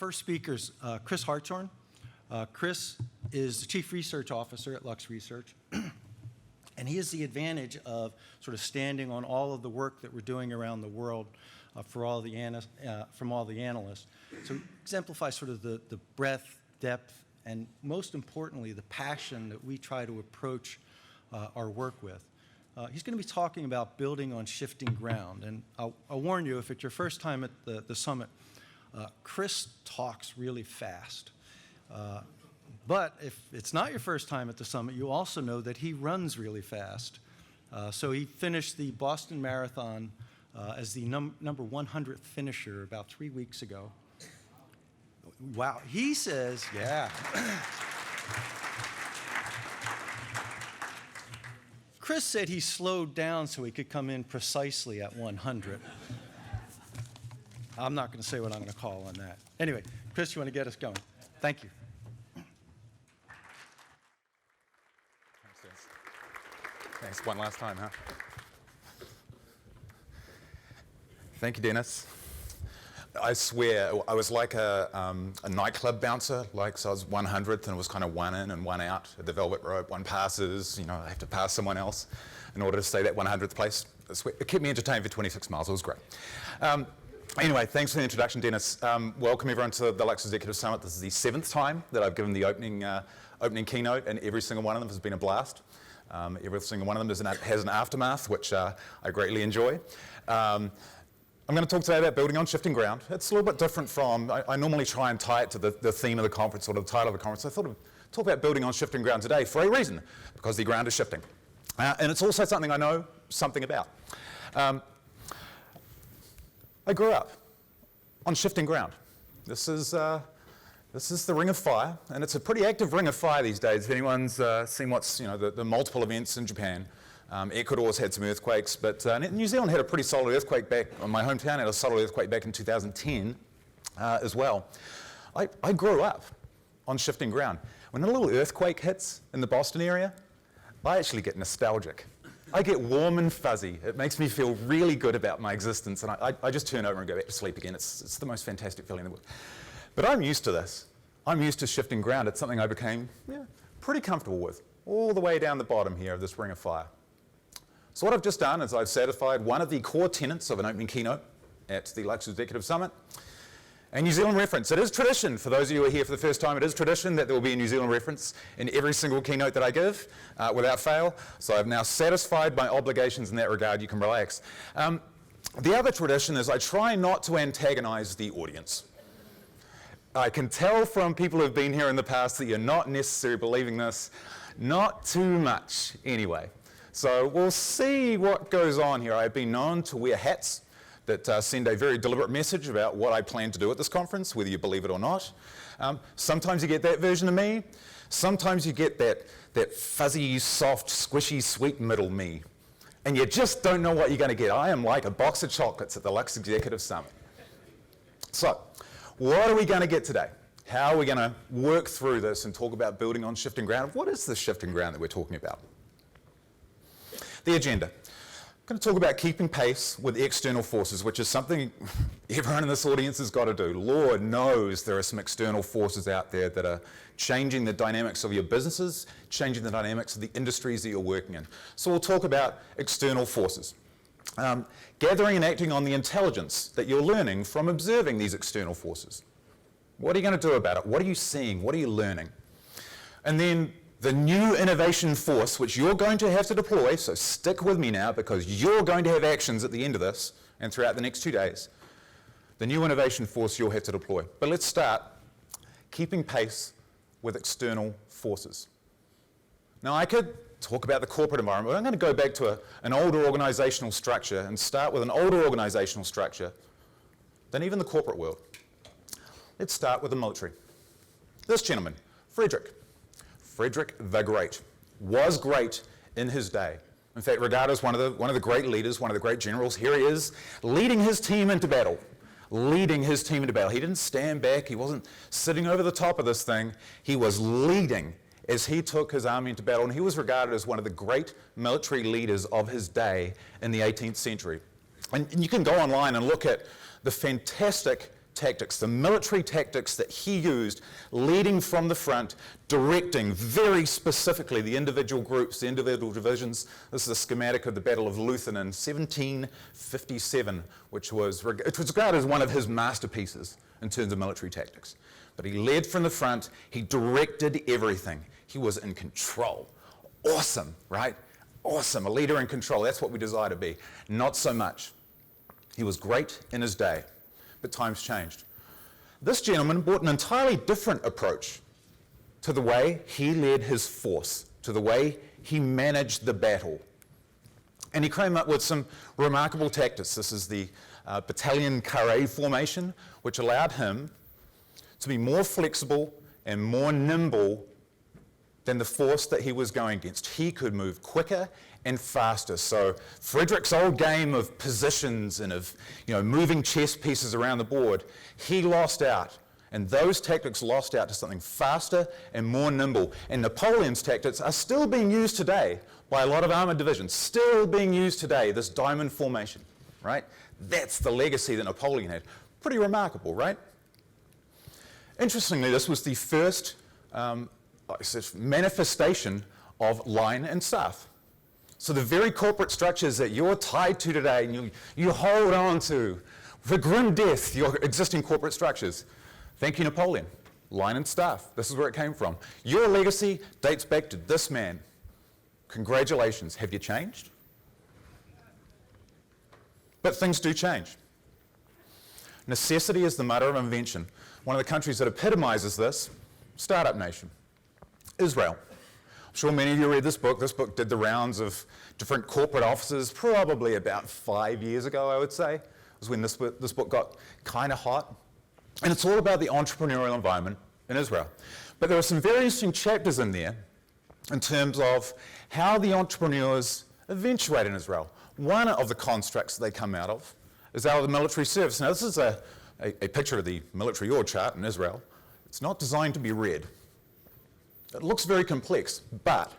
first speaker is Chris Hartshorn. Chris is the Chief Research Officer at Lux Research, and he has the advantage of sort of standing on all of the work that we're doing around the world from all the analysts. So he exemplifies sort of the breadth, depth, and most importantly, the passion that we try to approach our work with. He's going to be talking about building on shifting ground, and I'll warn you, if it's your first time at the summit, Chris talks really fast. But if it's not your first time at the summit, you also know that he runs really fast. So he finished the Boston Marathon as the number 100th finisher about 3 weeks ago. Wow, he says, yeah. Chris said he slowed down so he could come in precisely at 100. I'm not going to say what I'm going to call on that. Anyway, Chris, you want to get us going? Thank you. Thanks. One last time, huh? Thank you, Dennis. I swear, I was like a nightclub bouncer, so I was 100th and it was kind of one in and one out at the velvet rope. One passes, I have to pass someone else in order to stay that 100th place. It kept me entertained for 26 miles. It was great. Anyway, thanks for the introduction, Dennis. Welcome everyone to the Lux Executive Summit. This is the 7th time that I've given the opening keynote, and every single one of them has been a blast. Every single one of them has an aftermath, which I greatly enjoy. I'm going to talk today about building on shifting ground. It's a little bit different from, I normally try and tie it to the theme of the conference or the title of the conference. I thought I'd talk about building on shifting ground today for a reason, because the ground is shifting. And it's also something I know something about. I grew up on shifting ground. This is the Ring of Fire, and it's a pretty active Ring of Fire these days. If anyone's seen what's, the multiple events in Japan, Ecuador's had some earthquakes, but New Zealand had a pretty solid earthquake back, my hometown had a solid earthquake back in 2010 as well. I grew up on shifting ground. When a little earthquake hits in the Boston area, I actually get nostalgic. I get warm and fuzzy. It makes me feel really good about my existence, and I just turn over and go back to sleep again. It's the most fantastic feeling in the world. But I'm used to this. I'm used to shifting ground. It's something I became pretty comfortable with, all the way down the bottom here of this Ring of Fire. So what I've just done is I've satisfied one of the core tenets of an opening keynote at the Lux Executive Summit. A New Zealand reference. It is tradition, for those of you who are here for the first time, it is tradition that there will be a New Zealand reference in every single keynote that I give, without fail. So I've now satisfied my obligations in that regard. You can relax. The other tradition is I try not to antagonize the audience. I can tell from people who have been here in the past that you're not necessarily believing this. Not too much, anyway. So we'll see what goes on here. I've been known to wear hats that send a very deliberate message about what I plan to do at this conference, whether you believe it or not. Sometimes you get that version of me. Sometimes you get that fuzzy, soft, squishy, sweet middle me. And you just don't know what you're going to get. I am like a box of chocolates at the Lux Executive Summit. So, what are we going to get today? How are we going to work through this and talk about building on shifting ground? What is the shifting ground that we're talking about? The agenda. I'm going to talk about keeping pace with external forces, which is something everyone in this audience has got to do. Lord knows there are some external forces out there that are changing the dynamics of your businesses, changing the dynamics of the industries that you're working in. So we'll talk about external forces. Gathering and acting on the intelligence that you're learning from observing these external forces. What are you going to do about it? What are you seeing? What are you learning? And then the new innovation force, which you're going to have to deploy, so stick with me now because you're going to have actions at the end of this and throughout the next 2 days. The new innovation force you'll have to deploy. But let's start keeping pace with external forces. Now I could talk about the corporate environment, but I'm going to go back to an older organizational structure and start with an older organizational structure than even the corporate world. Let's start with the military. This gentleman, Frederick the Great, was great in his day. In fact, regarded as one of the great leaders, one of the great generals. Here he is, leading his team into battle. Leading his team into battle. He didn't stand back. He wasn't sitting over the top of this thing. He was leading as he took his army into battle, and he was regarded as one of the great military leaders of his day in the 18th century. And you can go online and look at the fantastic tactics, the military tactics that he used, leading from the front, directing very specifically the individual groups, the individual divisions. This is a schematic of the Battle of Leuthen in 1757, which was regarded as one of his masterpieces in terms of military tactics. But he led from the front, he directed everything. He was in control. Awesome, right? Awesome, a leader in control. That's what we desire to be. Not so much. He was great in his day, but times changed. This gentleman brought an entirely different approach to the way he led his force, to the way he managed the battle. And he came up with some remarkable tactics. This is the battalion carré formation, which allowed him to be more flexible and more nimble than the force that he was going against. He could move quicker and faster. So Frederick's old game of positions and of moving chess pieces around the board, he lost out. And those tactics lost out to something faster and more nimble. And Napoleon's tactics are still being used today by a lot of armored divisions, still being used today, this diamond formation, right? That's the legacy that Napoleon had. Pretty remarkable, right? Interestingly, this was the first manifestation of line and staff. So the very corporate structures that you're tied to today and you hold on to for grim death, your existing corporate structures. Thank you, Napoleon. Line and staff. This is where it came from. Your legacy dates back to this man. Congratulations. Have you changed? But things do change. Necessity is the mother of invention. One of the countries that epitomizes this, startup nation, Israel. I'm sure many of you read this book. This book did the rounds of different corporate offices probably about 5 years ago, I would say. It was when this book got kind of hot. And it's all about the entrepreneurial environment in Israel. But there are some very interesting chapters in there in terms of how the entrepreneurs eventuate in Israel. One of the constructs that they come out of is out of the military service. Now, this is a picture of the military org chart in Israel. It's not designed to be read. It looks very complex, but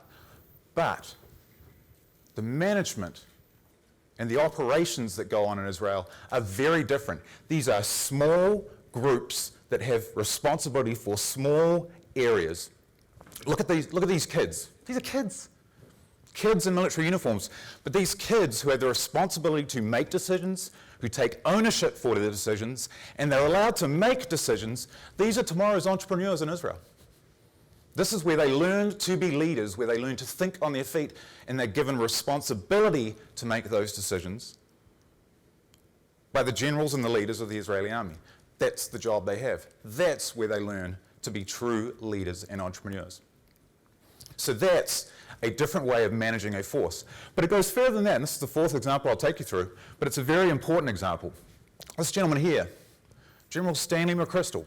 the management and the operations that go on in Israel are very different. These are small groups that have responsibility for small areas. Look at these kids. These are kids. Kids in military uniforms. But these kids who have the responsibility to make decisions, who take ownership for their decisions, and they're allowed to make decisions, these are tomorrow's entrepreneurs in Israel. This is where they learn to be leaders, where they learn to think on their feet, and they're given responsibility to make those decisions by the generals and the leaders of the Israeli army. That's the job they have. That's where they learn to be true leaders and entrepreneurs. So that's a different way of managing a force. But it goes further than that, and this is the fourth example I'll take you through, but it's a very important example. This gentleman here, General Stanley McChrystal,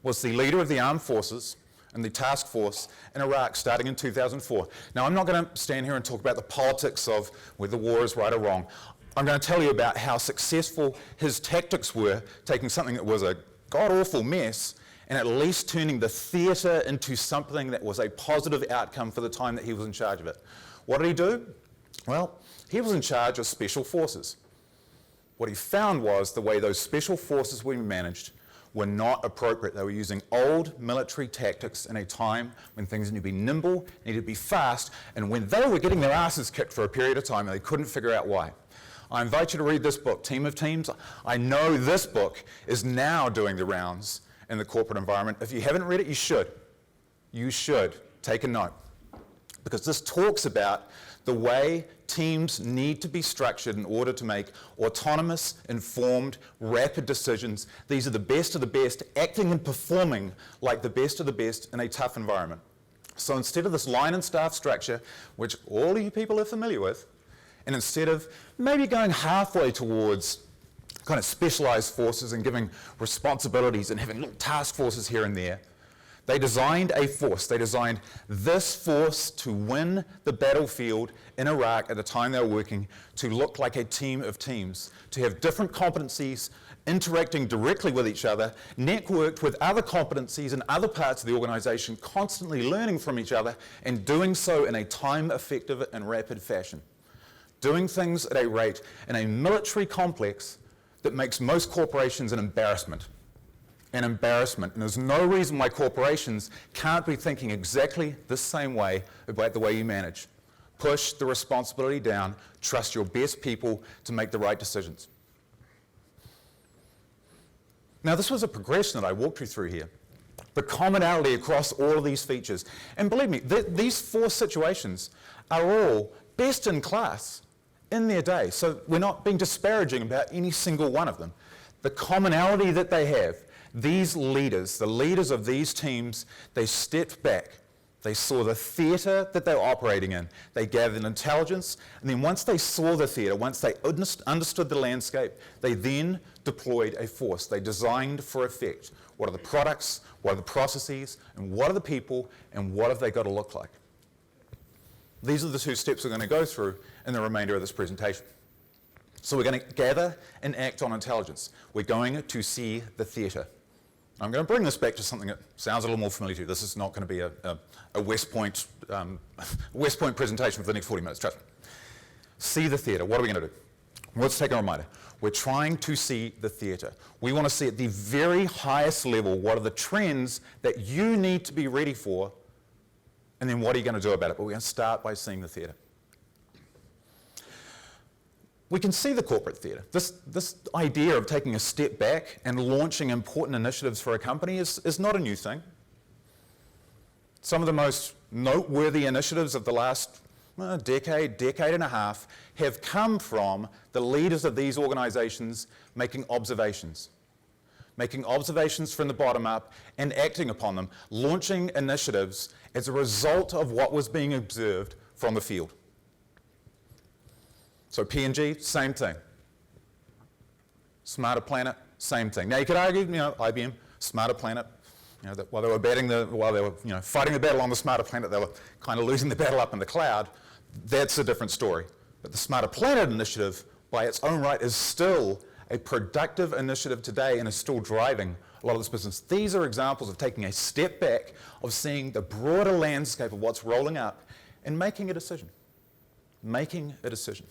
was the leader of the armed forces and the task force in Iraq starting in 2004. Now, I'm not going to stand here and talk about the politics of whether the war is right or wrong. I'm going to tell you about how successful his tactics were, taking something that was a god-awful mess and at least turning the theatre into something that was a positive outcome for the time that he was in charge of it. What did he do? Well, he was in charge of special forces. What he found was the way those special forces were managed were not appropriate. They were using old military tactics in a time when things needed to be nimble, needed to be fast, and when they were getting their asses kicked for a period of time and they couldn't figure out why. I invite you to read this book, Team of Teams. I know this book is now doing the rounds in the corporate environment. If you haven't read it, you should. You should take a note, because this talks about the way teams need to be structured in order to make autonomous, informed, rapid decisions. These are the best of the best, acting and performing like the best of the best in a tough environment. So instead of this line and staff structure, which all of you people are familiar with, and instead of maybe going halfway towards kind of specialized forces and giving responsibilities and having little task forces here and there, they designed a force. They designed this force to win the battlefield in Iraq at the time they were working to look like a team of teams, to have different competencies interacting directly with each other, networked with other competencies in other parts of the organization, constantly learning from each other and doing so in a time-effective and rapid fashion. Doing things at a rate in a military complex that makes most corporations an embarrassment. An embarrassment. And there's no reason why corporations can't be thinking exactly the same way about the way you manage. Push the responsibility down, trust your best people to make the right decisions. Now, this was a progression that I walked you through here. The commonality across all of these features. And believe me, these 4 situations are all best in class in their day. So we're not being disparaging about any single one of them. The commonality that they have, these leaders, the leaders of these teams, they stepped back. They saw the theatre that they were operating in. They gathered intelligence, and then once they saw the theatre, once they understood the landscape, they then deployed a force. They designed for effect. What are the products, what are the processes, and what are the people, and what have they got to look like? These are the 2 steps we're going to go through in the remainder of this presentation. So we're going to gather and act on intelligence. We're going to see the theatre. I'm going to bring this back to something that sounds a little more familiar to you. This is not going to be a West Point presentation for the next 40 minutes, trust me. See the theatre. What are we going to do? Let's take a reminder. We're trying to see the theatre. We want to see at the very highest level what are the trends that you need to be ready for, and then what are you going to do about it? But we're going to start by seeing the theatre. We can see the corporate theatre. This idea of taking a step back and launching important initiatives for a company is not a new thing. Some of the most noteworthy initiatives of the last decade and a half have come from the leaders of these organizations making observations from the bottom up and acting upon them, launching initiatives as a result of what was being observed from the field. So P&G, same thing. Smarter Planet, same thing. Now you could argue, IBM, Smarter Planet, while they were fighting the battle on the Smarter Planet, they were kind of losing the battle up in the cloud. That's a different story. But the Smarter Planet initiative, by its own right, is still a productive initiative today and is still driving a lot of this business. These are examples of taking a step back, of seeing the broader landscape of what's rolling up and making a decision. Making a decision.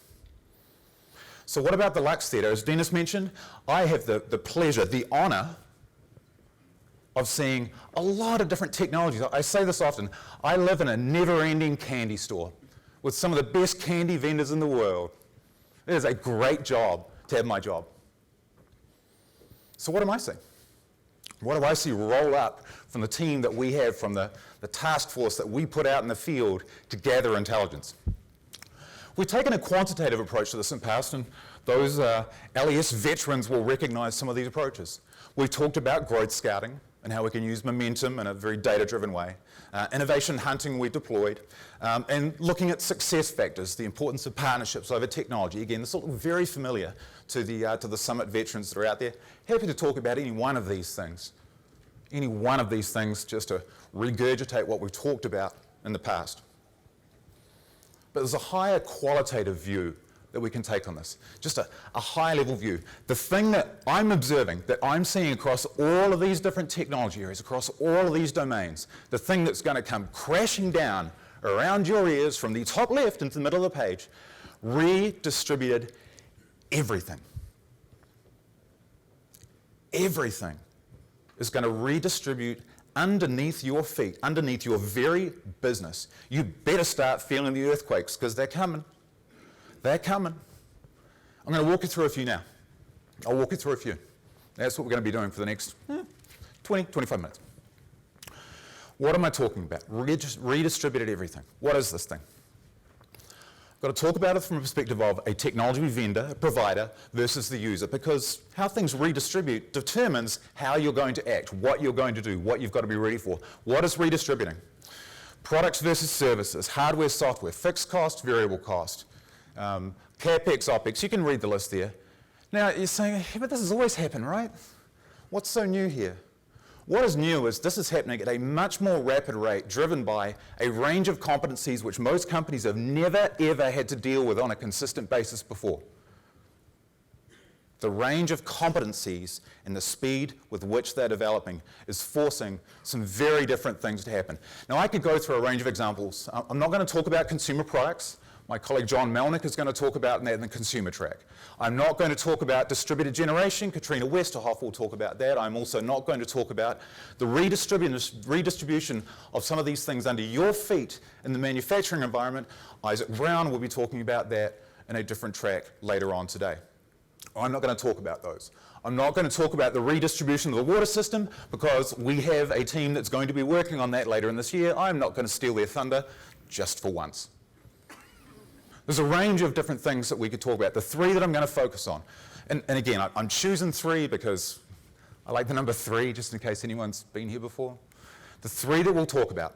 So what about the Lux Theatre? As Dennis mentioned, I have the pleasure, the honour of seeing a lot of different technologies. I say this often. I live in a never-ending candy store with some of the best candy vendors in the world. It is a great job to have my job. So what am I seeing? What do I see roll up from the team that we have, from the task force that we put out in the field to gather intelligence? We've taken a quantitative approach to this in the past, and those LES veterans will recognize some of these approaches. We've talked about growth scouting and how we can use momentum in a very data-driven way. Innovation hunting we deployed, and looking at success factors, the importance of partnerships over technology. Again, this will look very familiar to the Summit veterans that are out there. Happy to talk about any one of these things. Any one of these things, just to regurgitate what we've talked about in the past. But there's a higher qualitative view that we can take on this, just a high-level view. The thing that I'm observing, that I'm seeing across all of these different technology areas, across all of these domains, the thing that's going to come crashing down around your ears from the top left into the middle of the page, redistributed everything. Everything is going to redistribute underneath your feet, underneath your very business. You better start feeling the earthquakes, because they're coming. They're coming. I'm going to walk you through a few now. I'll walk you through a few. That's what we're going to be doing for the next 20, 25 minutes. What am I talking about? Redistributed everything. What is this thing? I've got to talk about it from a perspective of a technology vendor, a provider, versus the user, because how things redistribute determines how you're going to act, what you're going to do, what you've got to be ready for. What is redistributing? Products versus services, hardware, software, fixed cost, variable cost, CapEx, OpEx. You can read the list there. Now, you're saying, hey, but this has always happened, right? What's so new here? What is new is this is happening at a much more rapid rate, driven by a range of competencies which most companies have never, ever had to deal with on a consistent basis before. The range of competencies and the speed with which they're developing is forcing some very different things to happen. Now, I could go through a range of examples. I'm not going to talk about consumer products. My colleague John Melnick is going to talk about that in the consumer track. I'm not going to talk about distributed generation. Katrina Westerhoff will talk about that. I'm also not going to talk about the redistribution of some of these things under your feet in the manufacturing environment. Isaac Brown will be talking about that in a different track later on today. I'm not going to talk about those. I'm not going to talk about the redistribution of the water system because we have a team that's going to be working on that later in this year. I'm not going to steal their thunder just for once. There's a range of different things that we could talk about. The three that I'm going to focus on. And again, I'm choosing three because I like the number 3 just in case anyone's been here before. The three that we'll talk about.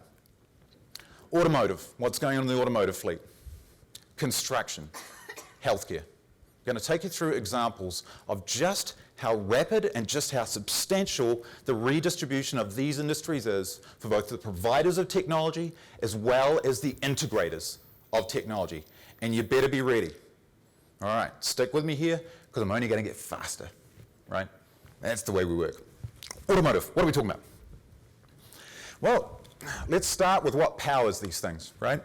Automotive, what's going on in the automotive fleet. Construction, healthcare. I'm going to take you through examples of just how rapid and just how substantial the redistribution of these industries is for both the providers of technology as well as the integrators of technology. And you better be ready. All right, stick with me here because I'm only going to get faster, right? That's the way we work. Automotive, what are we talking about? Well, let's start with what powers these things, right?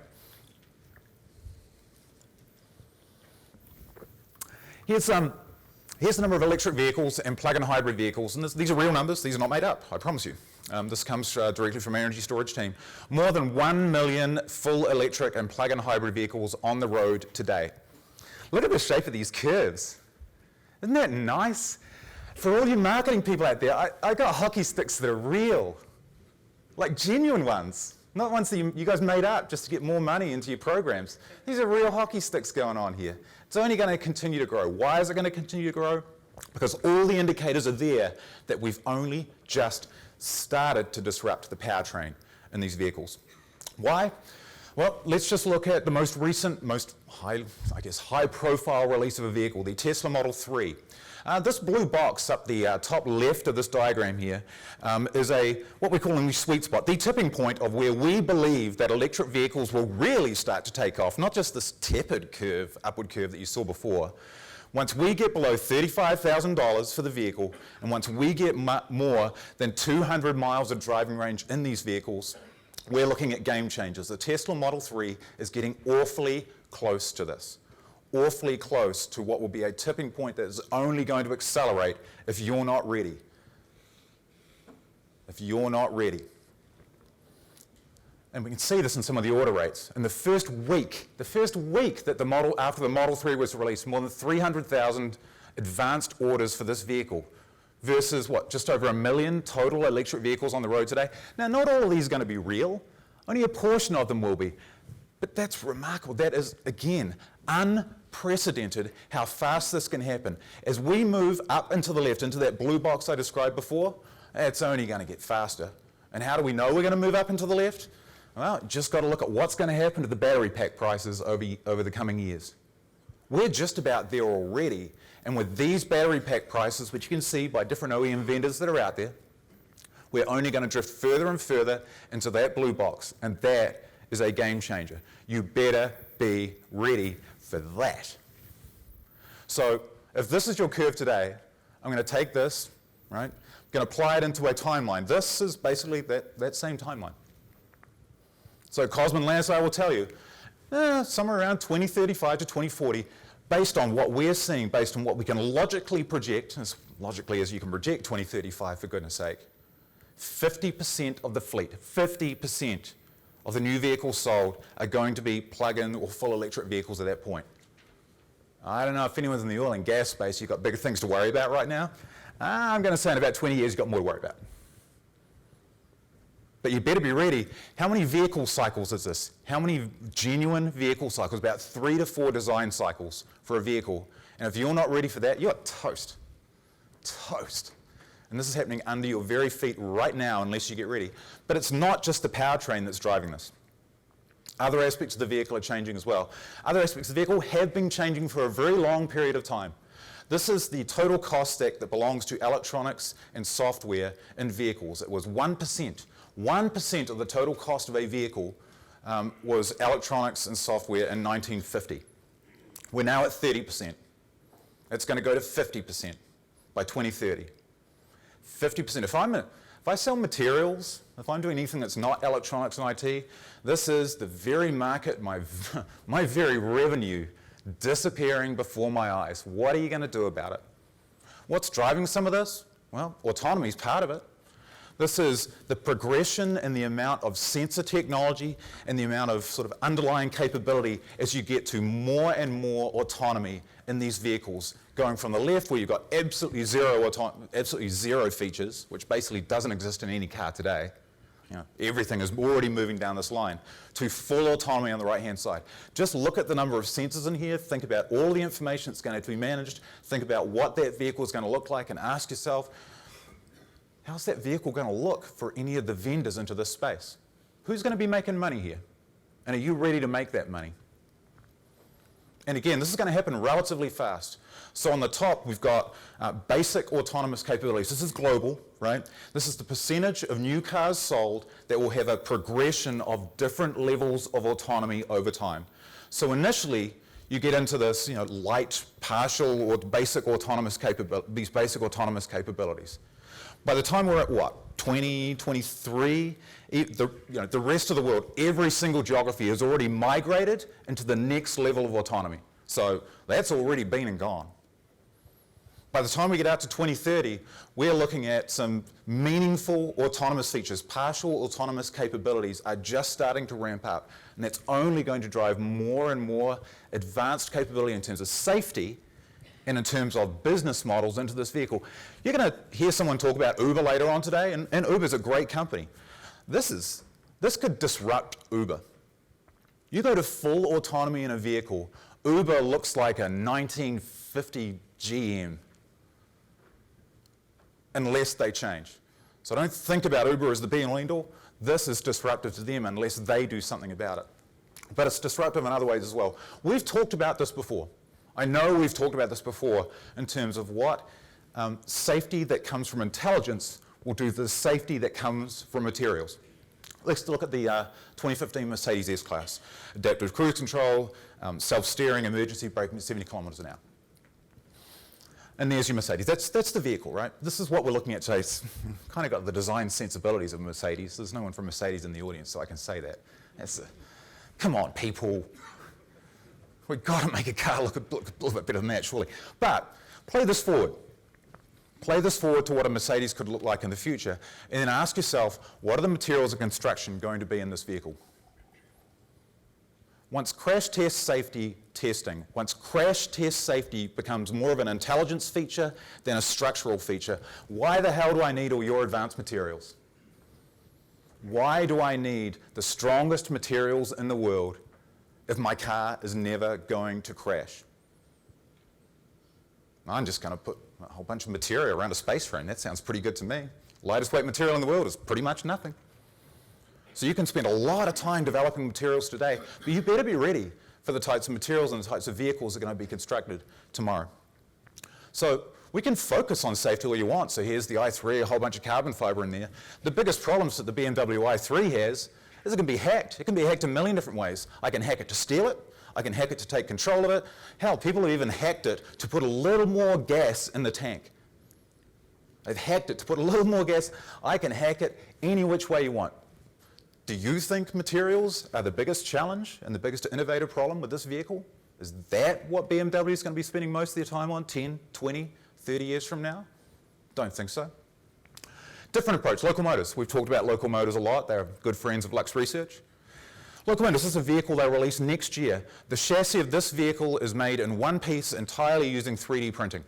Here's the number of electric vehicles and plug-in hybrid vehicles, and these are real numbers. These are not made up, I promise you. This comes directly from our energy storage team. More than 1 million full electric and plug-in hybrid vehicles on the road today. Look at the shape of these curves. Isn't that nice? For all you marketing people out there, I got hockey sticks that are real, like genuine ones, not ones that you guys made up just to get more money into your programs. These are real hockey sticks going on here. It's only going to continue to grow. Why is it going to continue to grow? Because all the indicators are there that we've only just started to disrupt the powertrain in these vehicles. Why? Well, let's just look at the most recent, most high-profile release of a vehicle, the Tesla Model 3. This blue box up the top left of this diagram here is what we're calling the sweet spot, the tipping point of where we believe that electric vehicles will really start to take off, not just this tepid curve, upward curve that you saw before. Once we get below $35,000 for the vehicle, and once we get more than 200 miles of driving range in these vehicles, we're looking at game changers. The Tesla Model 3 is getting awfully close to this. Awfully close to what will be a tipping point that is only going to accelerate if you're not ready. If you're not ready. And we can see this in some of the order rates. In the first week that after the Model 3 was released, more than 300,000 advanced orders for this vehicle versus just over 1 million total electric vehicles on the road today. Now, not all of these are going to be real. Only a portion of them will be. But that's remarkable. That is, again, unprecedented how fast this can happen. As we move up and to the left, into that blue box I described before, it's only going to get faster. And how do we know we're going to move up and to the left? Well, just got to look at what's going to happen to the battery pack prices over the coming years. We're just about there already, and with these battery pack prices, which you can see by different OEM vendors that are out there, we're only going to drift further and further into that blue box, and that is a game changer. You better be ready for that. So if this is your curve today, I'm going to take this, right? I'm going to apply it into a timeline. This is basically that same timeline. So Cosmin Landsau will tell you, somewhere around 2035 to 2040, based on what we're seeing, based on what we can logically project, as logically as you can project 2035, for goodness sake, 50% of the fleet, 50% of the new vehicles sold are going to be plug-in or full electric vehicles at that point. I don't know if anyone's in the oil and gas space, you've got bigger things to worry about right now. I'm going to say in about 20 years, you've got more to worry about. But you better be ready. How many vehicle cycles is this? How many genuine vehicle cycles? About 3 to 4 design cycles for a vehicle. And if you're not ready for that, you're toast. Toast. And this is happening under your very feet right now unless you get ready. But it's not just the powertrain that's driving this. Other aspects of the vehicle are changing as well. Other aspects of the vehicle have been changing for a very long period of time. This is the total cost stack that belongs to electronics and software in vehicles. It was 1%. 1% of the total cost of a vehicle was electronics and software in 1950. We're now at 30%. It's going to go to 50% by 2030. 50%. If I'm If I sell materials, if I'm doing anything that's not electronics and IT, this is the very market, my very revenue disappearing before my eyes. What are you going to do about it? What's driving some of this? Well, autonomy is part of it. This is the progression in the amount of sensor technology and the amount of sort of underlying capability as you get to more and more autonomy in these vehicles, going from the left where you've got absolutely zero features, which basically doesn't exist in any car today. You know, everything is already moving down this line, to full autonomy on the right-hand side. Just look at the number of sensors in here, think about all the information that's going to have to be managed, think about what that vehicle is going to look like, and ask yourself, how's that vehicle going to look for any of the vendors into this space? Who's going to be making money here? And are you ready to make that money? And again, this is going to happen relatively fast. So on the top, we've got basic autonomous capabilities. This is global, right? This is the percentage of new cars sold that will have a progression of different levels of autonomy over time. So initially, you get into this, light, partial, or basic autonomous these basic autonomous capabilities. By the time we're at what, 2023, the rest of the world, every single geography has already migrated into the next level of autonomy. So that's already been and gone. By the time we get out to 2030, we're looking at some meaningful autonomous features. Partial autonomous capabilities are just starting to ramp up, and that's only going to drive more and more advanced capability in terms of safety and in terms of business models into this vehicle. You're going to hear someone talk about Uber later on today, and Uber's a great company. This could disrupt Uber. You go to full autonomy in a vehicle, Uber looks like a 1950 GM, unless they change. So don't think about Uber as the be and end all. This is disruptive to them unless they do something about it. But it's disruptive in other ways as well. We've talked about this before. I know we've talked about this before in terms of what safety that comes from intelligence will do to the safety that comes from materials. Let's look at the 2015 Mercedes S-Class. Adaptive cruise control, self-steering, emergency braking at 70 kilometers an hour. And there's your Mercedes. That's the vehicle, right? This is what we're looking at today. It's kind of got the design sensibilities of Mercedes. There's no one from Mercedes in the audience, so I can say that. Come on, people. We've got to make a car look a little bit better than that, surely. But play this forward. Play this forward to what a Mercedes could look like in the future, and then ask yourself, what are the materials of construction going to be in this vehicle? Once crash test safety testing, once crash test safety becomes more of an intelligence feature than a structural feature, why the hell do I need all your advanced materials? Why do I need the strongest materials in the world if my car is never going to crash? I'm just going to put a whole bunch of material around a space frame. That sounds pretty good to me. Lightest weight material in the world is pretty much nothing. So you can spend a lot of time developing materials today, but you better be ready for the types of materials and the types of vehicles that are going to be constructed tomorrow. So we can focus on safety all you want. So here's the i3, a whole bunch of carbon fiber in there. The biggest problems that the BMW i3 has is it can be hacked. It can be hacked a million different ways. I can hack it to steal it. I can hack it to take control of it. Hell, people have even hacked it to put a little more gas in the tank. They've hacked it to put a little more gas. I can hack it any which way you want. Do you think materials are the biggest challenge and the biggest innovative problem with this vehicle? Is that what BMW is going to be spending most of their time on 10, 20, 30 years from now? Don't think so. Different approach, Local Motors. We've talked about Local Motors a lot. They're good friends of Lux Research. Local Motors, this is a vehicle they'll release next year. The chassis of this vehicle is made in one piece entirely using 3D printing,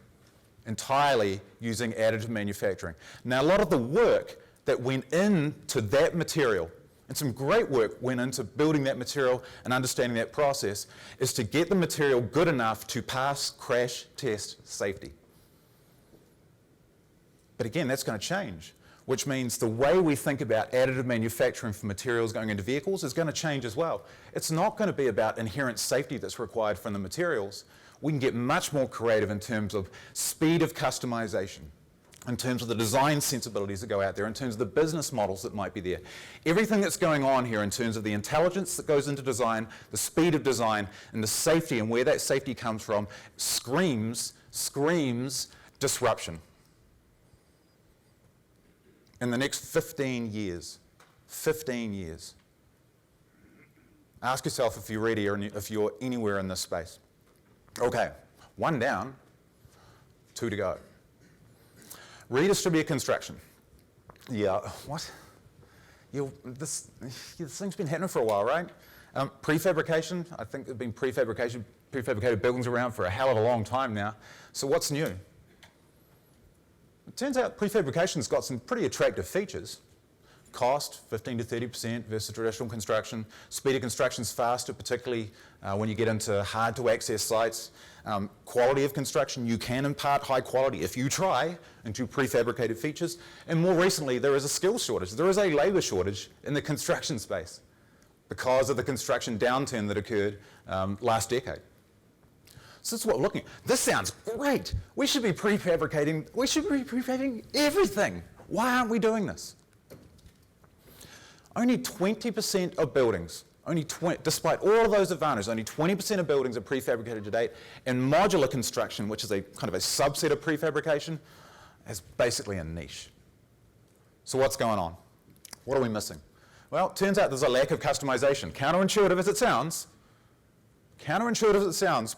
entirely using additive manufacturing. Now, a lot of the work that went into that material, and some great work went into building that material and understanding that process, is to get the material good enough to pass crash test safety. But again, that's going to change, which means the way we think about additive manufacturing for materials going into vehicles is going to change as well. It's not going to be about inherent safety that's required from the materials. We can get much more creative in terms of speed of customization, in terms of the design sensibilities that go out there, in terms of the business models that might be there. Everything that's going on here in terms of the intelligence that goes into design, the speed of design, and the safety and where that safety comes from screams disruption. in the next 15 years. 15 years. Ask yourself if you're ready or if you're anywhere in this space. Okay, 1 down, 2 to go. Redistributed construction. Yeah, what? This thing's been happening for a while, right? Prefabrication, I think there've been prefabricated buildings around for a hell of a long time now. So what's new? It turns out prefabrication's got some pretty attractive features. Cost, 15 to 30% versus traditional construction. Speed of construction's faster, particularly when you get into hard to access sites. Quality of construction, you can impart high quality if you try into prefabricated features. And more recently, there is a skills shortage. There is a labor shortage in the construction space because of the construction downturn that occurred last decade. So this is what we're looking at. This sounds great. We should be prefabricating everything. Why aren't we doing this? Only 20% of buildings, despite all of those advantages, only 20% of buildings are prefabricated to date, and modular construction, which is a kind of a subset of prefabrication, is basically a niche. So what's going on? What are we missing? Well, it turns out there's a lack of customization. Counterintuitive as it sounds,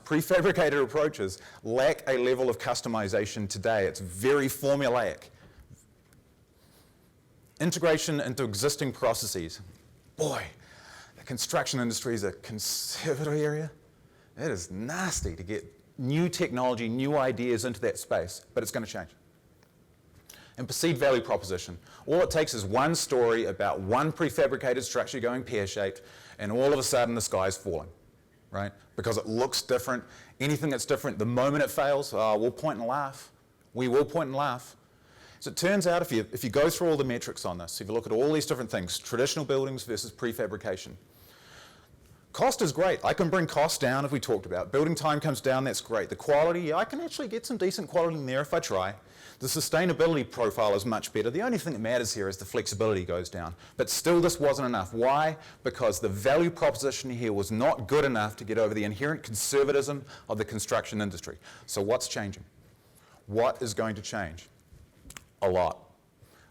prefabricated approaches lack a level of customization today. It's very formulaic. Integration into existing processes. Boy, the construction industry is a conservative area. It is nasty to get new technology, new ideas into that space, but it's going to change. And perceived value proposition. All it takes is one story about one prefabricated structure going pear-shaped, and all of a sudden the sky's falling, right? Because it looks different. Anything that's different, the moment it fails, we'll point and laugh. We will point and laugh. So it turns out if you go through all the metrics on this, if you look at all these different things, traditional buildings versus prefabrication, cost is great. I can bring costs down, if we talked about. Building time comes down, that's great. The quality, yeah, I can actually get some decent quality in there if I try. The sustainability profile is much better. The only thing that matters here is the flexibility goes down. But still, this wasn't enough. Why? Because the value proposition here was not good enough to get over the inherent conservatism of the construction industry. So what's changing? What is going to change? A lot.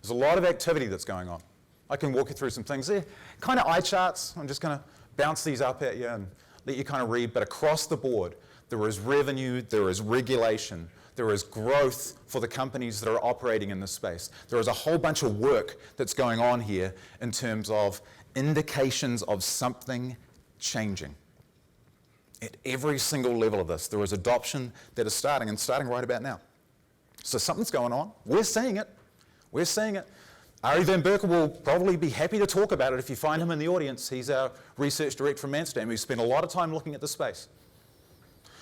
There's a lot of activity that's going on. I can walk you through some things there. Kind of eye charts. I'm just going to bounce these up at you and let you kind of read. But across the board, there is revenue, there is regulation, there is growth for the companies that are operating in this space. There is a whole bunch of work that's going on here in terms of indications of something changing. At every single level of this, there is adoption that is starting right about now. So something's going on. We're seeing it. We're seeing it. Arie van Berkel will probably be happy to talk about it if you find him in the audience. He's our research director from Amsterdam who's spent a lot of time looking at the space.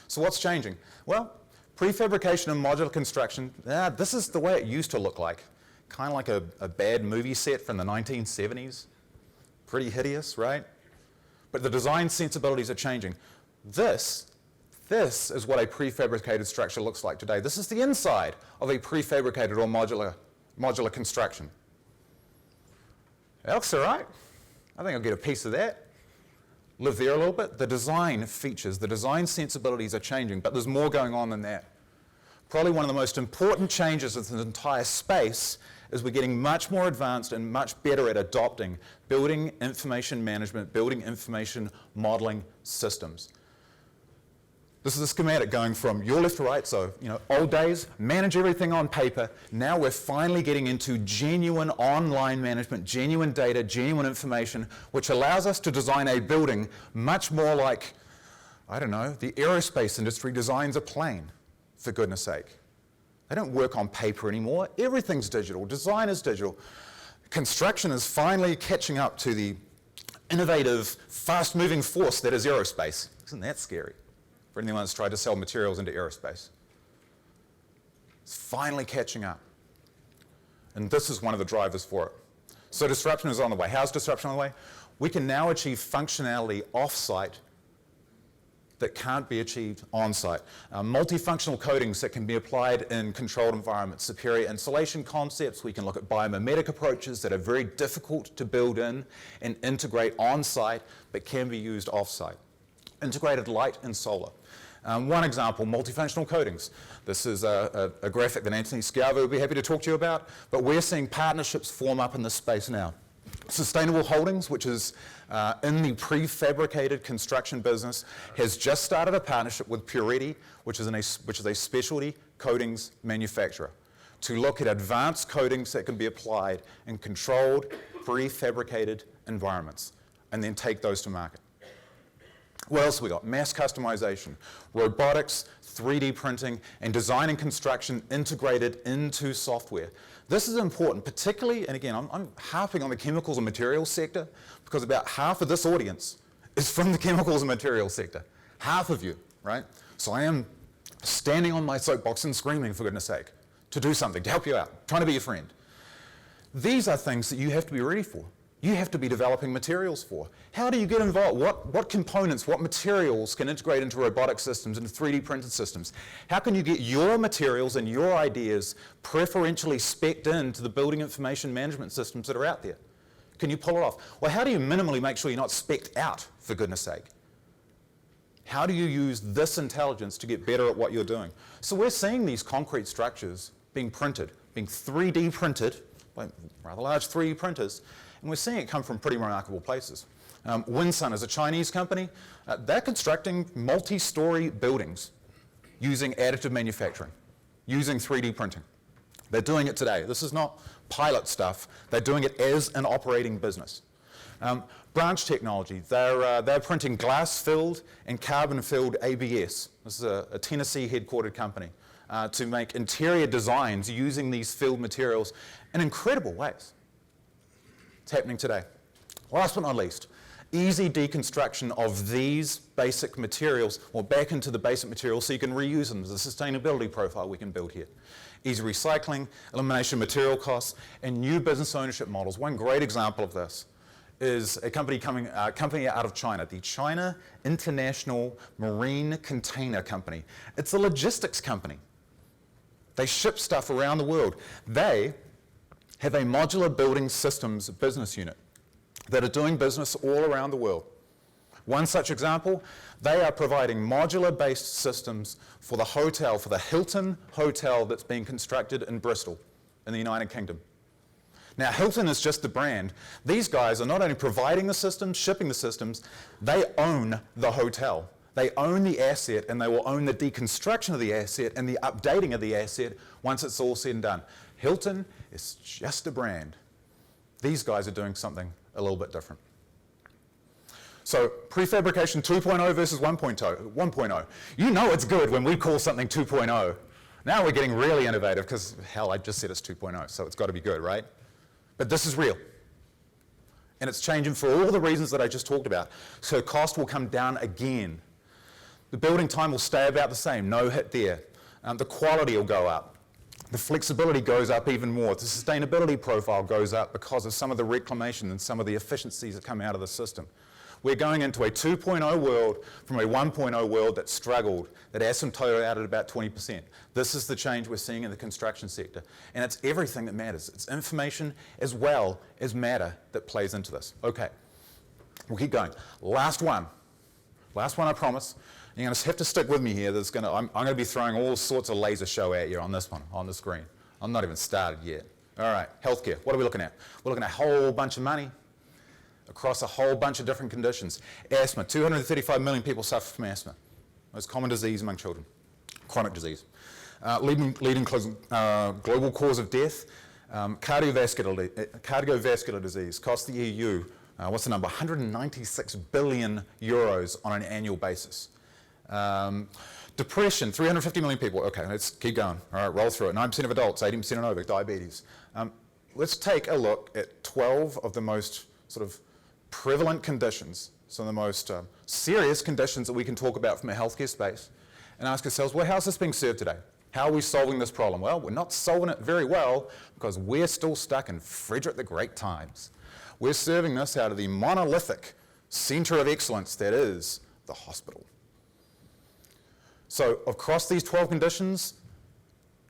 So what's changing? Well, prefabrication and modular construction, this is the way it used to look like. Kind of like a bad movie set from the 1970s. Pretty hideous, right? But the design sensibilities are changing. This is what a prefabricated structure looks like today. This is the inside of a prefabricated or modular construction. That looks all right. I think I'll get a piece of that. Live there a little bit. The design features, the design sensibilities are changing, but there's more going on than that. Probably one of the most important changes of the entire space is we're getting much more advanced and much better at adopting building information management, building information modeling systems. This is a schematic going from your left to right, so old days, manage everything on paper. Now we're finally getting into genuine online management, genuine data, genuine information, which allows us to design a building much more like, I don't know, the aerospace industry designs a plane, for goodness sake. They don't work on paper anymore. Everything's digital. Design is digital. Construction is finally catching up to the innovative, fast-moving force that is aerospace. Isn't that scary? For anyone that's tried to sell materials into aerospace. It's finally catching up. And this is one of the drivers for it. So disruption is on the way. How's disruption on the way? We can now achieve functionality off-site that can't be achieved on-site. Multifunctional coatings that can be applied in controlled environments, superior insulation concepts. We can look at biomimetic approaches that are very difficult to build in and integrate on-site, but can be used off-site. Integrated light and solar. One example, multifunctional coatings. This is a graphic that Anthony Schiavo would be happy to talk to you about, but we're seeing partnerships form up in this space now. Sustainable Holdings, which is in the prefabricated construction business, has just started a partnership with Puretti, which is a specialty coatings manufacturer, to look at advanced coatings that can be applied in controlled, prefabricated environments, and then take those to market. What else have we got? Mass customization, robotics, 3D printing, and design and construction integrated into software. This is important, particularly, and again, I'm harping on the chemicals and materials sector, because about half of this audience is from the chemicals and materials sector. Half of you, right? So I am standing on my soapbox and screaming, for goodness sake, to do something, to help you out, trying to be your friend. These are things that you have to be ready for. You have to be developing materials for. How do you get involved? What components, what materials can integrate into robotic systems, into 3D printed systems? How can you get your materials and your ideas preferentially spec'd into the building information management systems that are out there? Can you pull it off? Well, how do you minimally make sure you're not spec'd out, for goodness sake? How do you use this intelligence to get better at what you're doing? So we're seeing these concrete structures being printed, being 3D printed by rather large 3D printers, and we're seeing it come from pretty remarkable places. Winsun is a Chinese company. They're constructing multi-story buildings using additive manufacturing, using 3D printing. They're doing it today. This is not pilot stuff. They're doing it as an operating business. Branch Technology, they're printing glass-filled and carbon-filled ABS. This is a Tennessee headquartered company to make interior designs using these filled materials in incredible ways. It's happening today. Last but not least, easy deconstruction of these basic materials, or back into the basic materials so you can reuse them. There's a sustainability profile we can build here. Easy recycling, elimination of material costs, and new business ownership models. One great example of this is a company out of China, the China International Marine Container Company. It's a logistics company. They ship stuff around the world. They have a modular building systems business unit that are doing business all around the world. One such example, they are providing modular-based systems for the hotel, for the Hilton Hotel that's being constructed in Bristol in the United Kingdom. Now, Hilton is just the brand. These guys are not only providing the systems, shipping the systems, they own the hotel. They own the asset, and they will own the deconstruction of the asset and the updating of the asset once it's all said and done. Hilton is just a brand. These guys are doing something a little bit different. So prefabrication 2.0 versus 1.0. You know it's good when we call something 2.0. Now we're getting really innovative because, hell, I just said it's 2.0, so it's got to be good, right? But this is real. And it's changing for all the reasons that I just talked about. So cost will come down again. The building time will stay about the same, no hit there. The quality will go up. The flexibility goes up even more. The sustainability profile goes up because of some of the reclamation and some of the efficiencies that come out of the system. We're going into a 2.0 world from a 1.0 world that struggled, that asymptoted out at about 20%. This is the change we're seeing in the construction sector. And it's everything that matters. It's information as well as matter that plays into this. Okay, we'll keep going. Last one, I promise. You're going to have to stick with me here. I'm going to be throwing all sorts of laser show at you on this one, on the screen. I'm not even started yet. All right, healthcare. What are we looking at? We're looking at a whole bunch of money across a whole bunch of different conditions. Asthma, 235 million people suffer from asthma. Most common disease among children, chronic disease. Leading global cause of death, cardiovascular disease, costs the EU, what's the number? 196 billion euros on an annual basis. Depression, 350 million people. Okay, let's keep going. All right, roll through it. 9% of adults, 18% and over, diabetes. Let's take a look at 12 of the most sort of prevalent conditions, some of the most serious conditions that we can talk about from a healthcare space, and ask ourselves, well, how's this being served today? How are we solving this problem? Well, we're not solving it very well because we're still stuck in Frederick the Great times. We're serving this out of the monolithic center of excellence that is the hospital. So across these 12 conditions,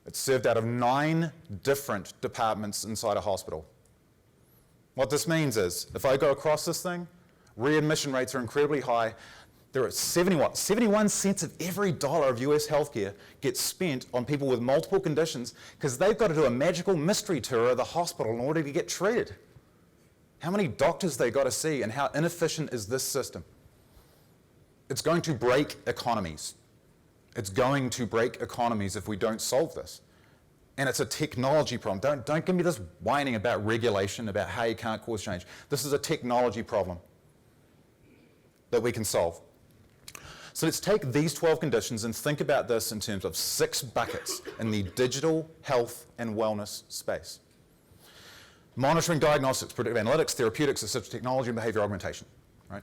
it's served out of 9 different departments inside a hospital. What this means is, if I go across this thing, readmission rates are incredibly high. There are 71 cents of every dollar of US healthcare gets spent on people with multiple conditions because they've got to do a magical mystery tour of the hospital in order to get treated. How many doctors they got to see, and how inefficient is this system? It's going to break economies. It's going to break economies if we don't solve this. And it's a technology problem. Don't give me this whining about regulation, about how you can't cause change. This is a technology problem that we can solve. So let's take these 12 conditions and think about this in terms of 6 buckets in the digital health and wellness space. Monitoring, diagnostics, predictive analytics, therapeutics, assistive technology, and behavior augmentation. Right?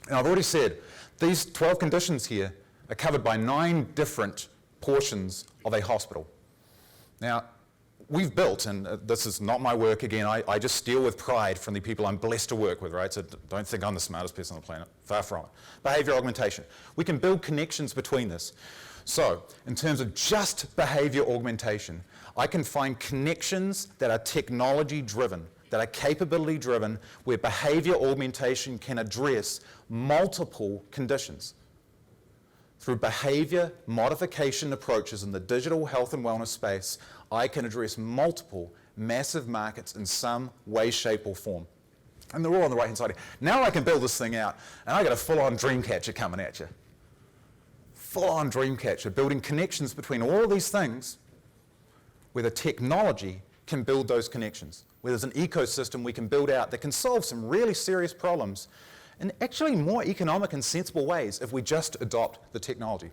And I've already said these 12 conditions here are covered by 9 different portions of a hospital. Now, we've built, and this is not my work again, I just steal with pride from the people I'm blessed to work with, right? So don't think I'm the smartest person on the planet, far from it. Behavior augmentation. We can build connections between this. So, in terms of just behavior augmentation, I can find connections that are technology driven, that are capability driven, where behavior augmentation can address multiple conditions. Through behavior modification approaches in the digital health and wellness space, I can address multiple massive markets in some way, shape, or form. And they're all on the right-hand side. Now I can build this thing out, and I got a full-on dream catcher coming at you. Full-on dream catcher, building connections between all of these things where the technology can build those connections, where there's an ecosystem we can build out that can solve some really serious problems in actually more economic and sensible ways if we just adopt the technology.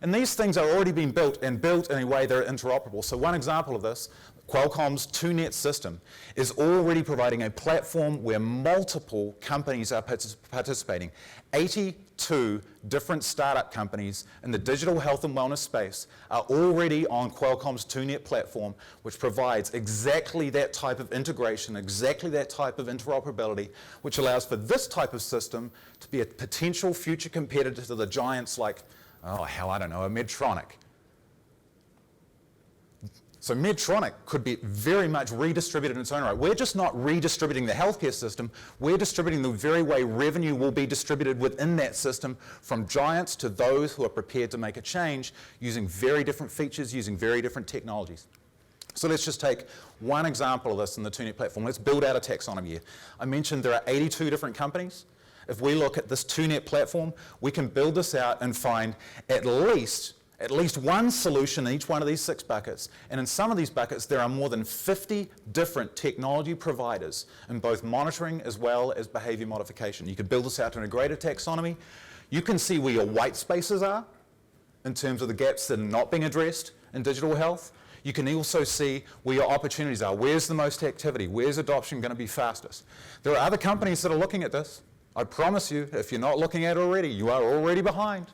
And these things are already being built in a way that are interoperable. So one example of this, Qualcomm's 2Net system, is already providing a platform where multiple companies are participating. 82 different startup companies in the digital health and wellness space are already on Qualcomm's 2Net platform, which provides exactly that type of integration, exactly that type of interoperability, which allows for this type of system to be a potential future competitor to the giants like, oh hell, I don't know, a Medtronic. So Medtronic could be very much redistributed in its own right. We're just not redistributing the healthcare system, we're distributing the very way revenue will be distributed within that system from giants to those who are prepared to make a change using very different features, using very different technologies. So let's just take one example of this in the 2Net platform. Let's build out a taxonomy here. I mentioned there are 82 different companies. If we look at this 2Net platform, we can build this out and find at least one solution in each one of these 6 buckets. And in some of these buckets, there are more than 50 different technology providers in both monitoring as well as behavior modification. You could build this out in a greater taxonomy. You can see where your white spaces are in terms of the gaps that are not being addressed in digital health. You can also see where your opportunities are. Where's the most activity? Where's adoption going to be fastest? There are other companies that are looking at this. I promise you, if you're not looking at it already, you are already behind.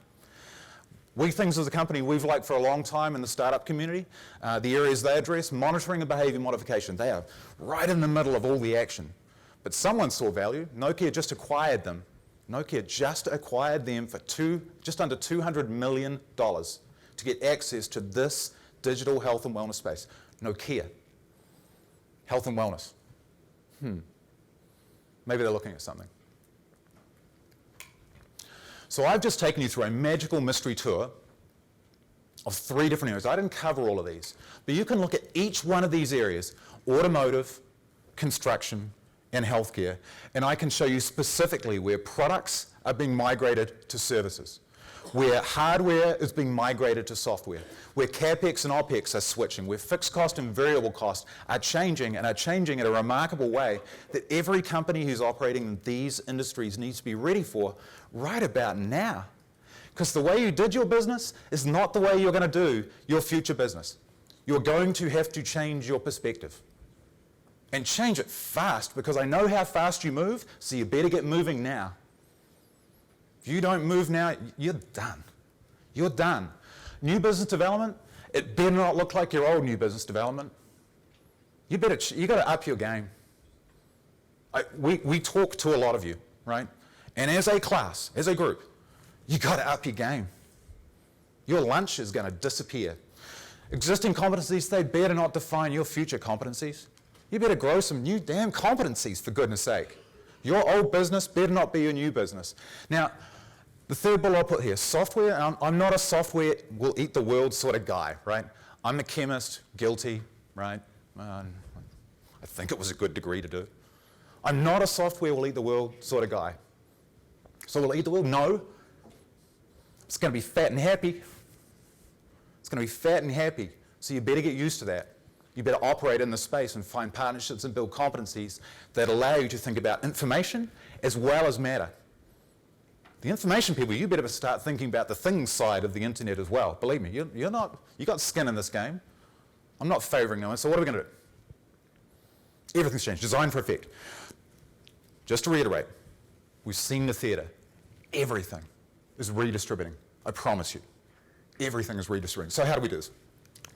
We Things as a company, we've liked for a long time in the startup community. The areas they address, monitoring and behavior modification, they are right in the middle of all the action. But someone saw value. Nokia just acquired them. Nokia just acquired them for just under $200 million to get access to this digital health and wellness space. Nokia. Health and wellness. Maybe they're looking at something. So I've just taken you through a magical mystery tour of 3 different areas. I didn't cover all of these, but you can look at each one of these areas, automotive, construction, and healthcare, and I can show you specifically where products are being migrated to services, where hardware is being migrated to software, where CapEx and OpEx are switching, where fixed cost and variable cost are changing and are changing in a remarkable way that every company who's operating in these industries needs to be ready for right about now. Because the way you did your business is not the way you're going to do your future business. You're going to have to change your perspective. And change it fast, because I know how fast you move, so you better get moving now. If you don't move now, you're done. You're done. New business development, it better not look like your old new business development. You got to up your game. We talk to a lot of you, right? And as a class, as a group, you got to up your game. Your lunch is going to disappear. Existing competencies, they better not define your future competencies. You better grow some new damn competencies, for goodness sake. Your old business better not be your new business. Now, The third bullet I put here, software, I'm not a software will eat the world sort of guy, right? I'm a chemist, guilty, right? I think it was a good degree to do. I'm not a software will eat the world sort of guy. So will it eat the world? No. It's going to be fat and happy. It's going to be fat and happy. So you better get used to that. You better operate in the space and find partnerships and build competencies that allow you to think about information as well as matter. The information people, you better start thinking about the things side of the internet as well. Believe me, you got skin in this game. I'm not favoring no one, so what are we going to do? Everything's changed. Design for effect. Just to reiterate, we've seen the theatre. Everything is redistributing. I promise you. Everything is redistributing. So how do we do this?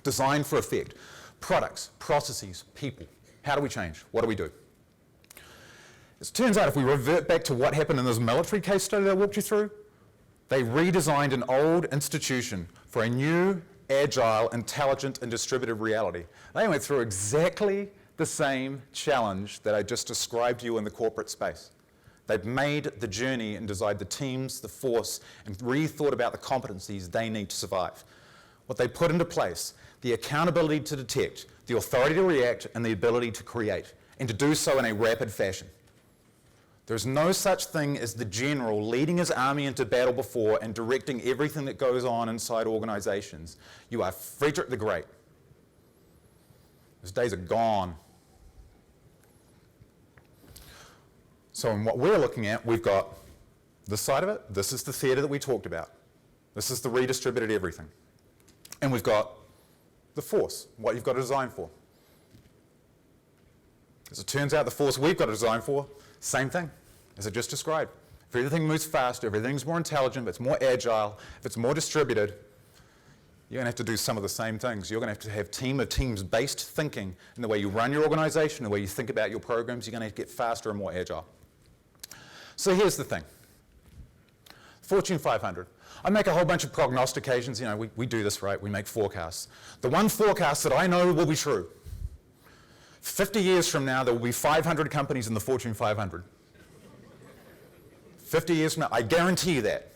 Design for effect. Products, processes, people. How do we change? What do we do? It turns out if we revert back to what happened in this military case study that I walked you through, they redesigned an old institution for a new, agile, intelligent, and distributed reality. They went through exactly the same challenge that I just described to you in the corporate space. They've made the journey and designed the teams, the force, and rethought about the competencies they need to survive. What they put into place, the accountability to detect, the authority to react, and the ability to create, and to do so in a rapid fashion. There's no such thing as the general leading his army into battle before and directing everything that goes on inside organizations. You are Frederick the Great. Those days are gone. So in what we're looking at, we've got this side of it. This is the theatre that we talked about. This is the redistributed everything. And we've got the force, what you've got to design for. As it turns out, the force we've got to design for, same thing, as I just described. If everything moves faster, if everything's more intelligent, if it's more agile, if it's more distributed, you're going to have to do some of the same things. You're going to have team of teams-based thinking in the way you run your organization, the way you think about your programs. You're going to have to get faster and more agile. So here's the thing. Fortune 500. I make a whole bunch of prognostications. You know, we do this, right? We make forecasts. The one forecast that I know will be true. 50 years from now, there will be 500 companies in the Fortune 500. 50 years from now, I guarantee you that.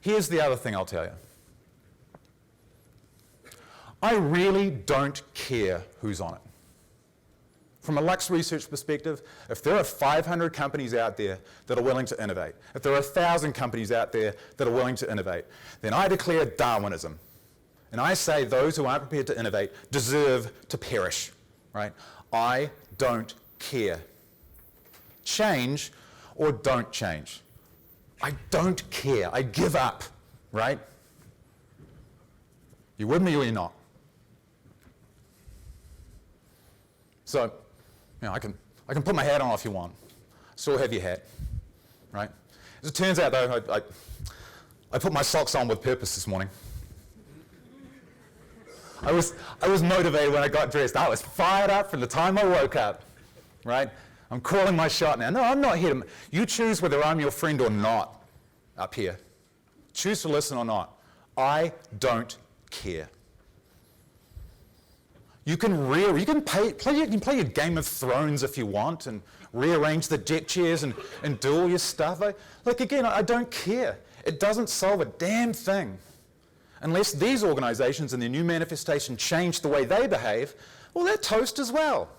Here's the other thing I'll tell you. I really don't care who's on it. From a Lux Research perspective, if there are 500 companies out there that are willing to innovate, if there are 1,000 companies out there that are willing to innovate, then I declare Darwinism. And I say those who aren't prepared to innovate deserve to perish. Right? I don't care. Change or don't change. I don't care. I give up, right? You with me or you're not? So, you know, I can put my hat on if you want. Still have your hat, right? As it turns out, though, I put my socks on with purpose this morning. I was motivated when I got dressed. I was fired up from the time I woke up, right? I'm calling my shot now. No, I'm not here to... You choose whether I'm your friend or not up here. Choose to listen or not. I don't care. You can play your Game of Thrones if you want and rearrange the deck chairs and do all your stuff. I don't care. It doesn't solve a damn thing. Unless these organizations and their new manifestation change the way they behave, well, they're toast as well.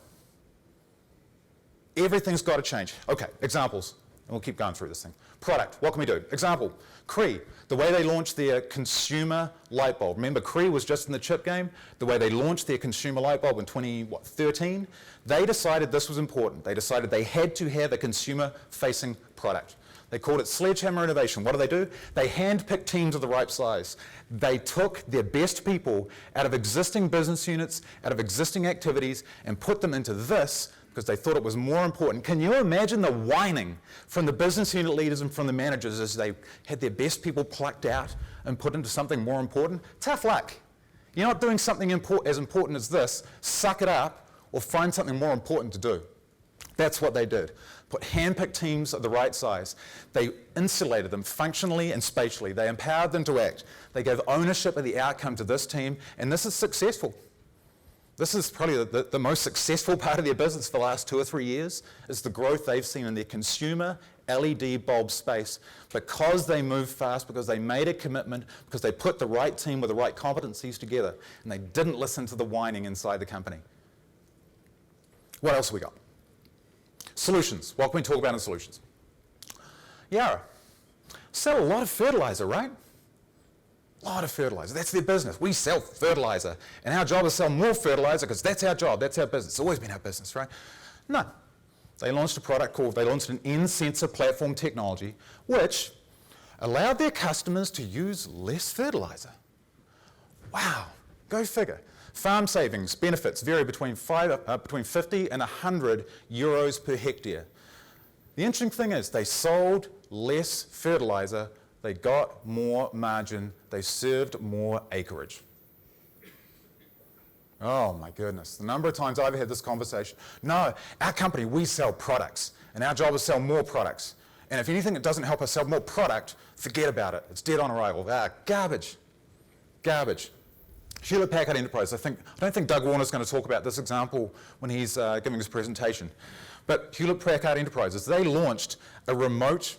Everything's got to change. Okay, examples. And we'll keep going through this thing. Product, what can we do? Example, Cree, the way they launched their consumer light bulb. Remember, Cree was just in the chip game. The way they launched their consumer light bulb in 2013, they decided this was important. They decided they had to have a consumer-facing product. They called it sledgehammer innovation. What do? They handpicked teams of the right size. They took their best people out of existing business units, out of existing activities, and put them into this because they thought it was more important. Can you imagine the whining from the business unit leaders and from the managers as they had their best people plucked out and put into something more important? Tough luck. You're not doing something as important as this. Suck it up or find something more important to do. That's what they did. Put hand-picked teams of the right size. They insulated them functionally and spatially. They empowered them to act. They gave ownership of the outcome to this team, and this is successful. This is probably the most successful part of their business for the last 2 or 3 years, is the growth they've seen in their consumer LED bulb space because they moved fast, because they made a commitment, because they put the right team with the right competencies together, and they didn't listen to the whining inside the company. What else have we got? Solutions. What can we talk about in solutions? Yara. Sell a lot of fertilizer, right? A lot of fertilizer. That's their business. We sell fertilizer. And our job is to sell more fertilizer because that's our job. That's our business. It's always been our business, right? No. They launched an end sensor platform technology which allowed their customers to use less fertilizer. Wow. Go figure. Farm savings benefits vary between 50 and 100 euros per hectare. The interesting thing is they sold less fertilizer, they got more margin, they served more acreage. Oh my goodness, the number of times I've had this conversation. No, our company, we sell products, and our job is to sell more products. And if anything that doesn't help us sell more product, forget about it. It's dead on arrival. Garbage. Garbage. Hewlett Packard Enterprise. I don't think Doug Warner's going to talk about this example when he's giving his presentation. But Hewlett Packard Enterprises, they launched a remote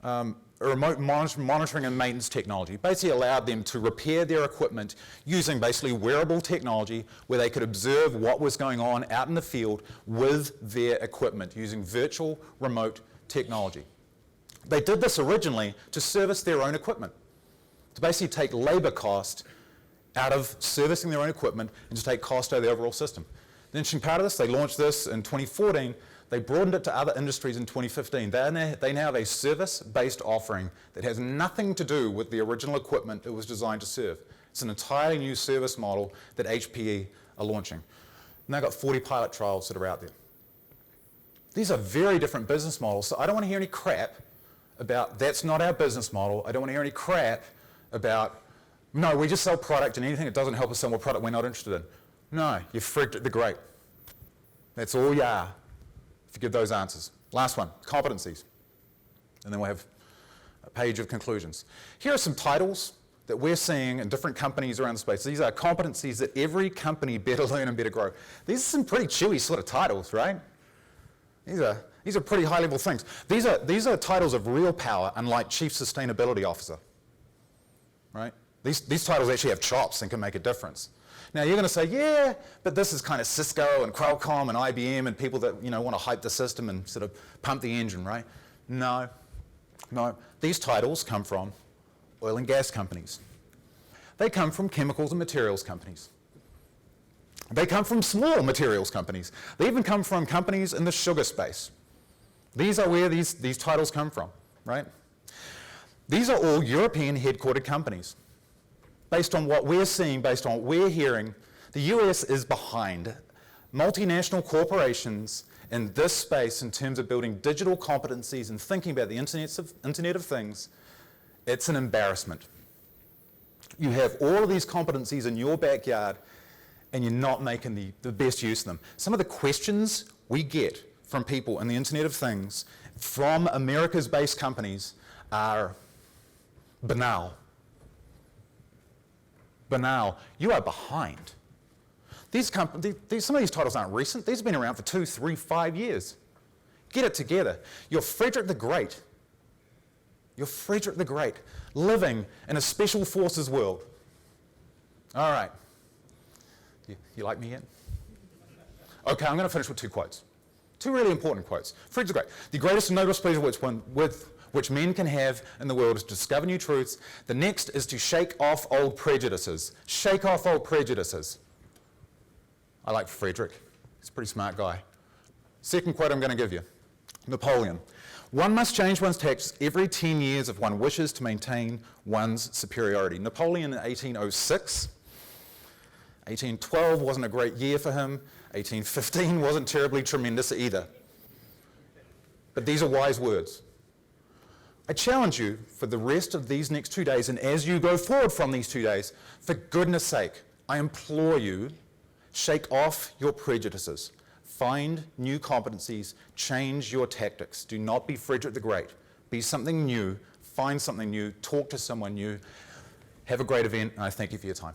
monitoring and maintenance technology. Basically allowed them to repair their equipment using basically wearable technology where they could observe what was going on out in the field with their equipment using virtual remote technology. They did this originally to service their own equipment, to basically take labor cost out of servicing their own equipment and to take cost out of the overall system. The interesting part of this, they launched this in 2014. They broadened it to other industries in 2015. They now have a service-based offering that has nothing to do with the original equipment it was designed to serve. It's an entirely new service model that HPE are launching. And they've got 40 pilot trials that are out there. These are very different business models, so I don't want to hear any crap about that's not our business model. I don't want to hear any crap about, no, we just sell product and anything that doesn't help us sell more product we're not interested in. No, you're Frederick the Great. That's all you are, if you give those answers. Last one, competencies. And then we'll have a page of conclusions. Here are some titles that we're seeing in different companies around the space. These are competencies that every company better learn and better grow. These are some pretty chewy sort of titles, right? These are pretty high-level things. These are titles of real power, unlike Chief Sustainability Officer, right? These titles actually have chops and can make a difference. Now you're going to say, yeah, but this is kind of Cisco and Qualcomm and IBM and people that want to hype the system and sort of pump the engine, right? No. These titles come from oil and gas companies. They come from chemicals and materials companies. They come from small materials companies. They even come from companies in the sugar space. These are where these titles come from, right? These are all European headquartered companies. Based on what we're seeing, based on what we're hearing, the US is behind multinational corporations in this space in terms of building digital competencies and thinking about the Internet of Things. It's an embarrassment. You have all of these competencies in your backyard and you're not making the best use of them. Some of the questions we get from people in the Internet of Things from America's based companies are banal. Banal. You are behind. Some of these titles aren't recent. These have been around for 2, 3, 5 years. Get it together. You're Frederick the Great. You're Frederick the Great, living in a special forces world. All right. You like me yet? Okay, I'm going to finish with 2 quotes. 2 really important quotes. Frederick the Great. The greatest and noblest pleasure which men can have in the world is to discover new truths. The next is to shake off old prejudices. Shake off old prejudices. I like Frederick. He's a pretty smart guy. Second quote I'm going to give you. Napoleon. One must change one's tactics every 10 years if one wishes to maintain one's superiority. Napoleon in 1806. 1812 wasn't a great year for him. 1815 wasn't terribly tremendous either. But these are wise words. I challenge you for the rest of these next 2 days, and as you go forward from these 2 days, for goodness sake, I implore you, shake off your prejudices. Find new competencies, change your tactics. Do not be Frederick the Great. Be something new, find something new, talk to someone new. Have a great event, and I thank you for your time.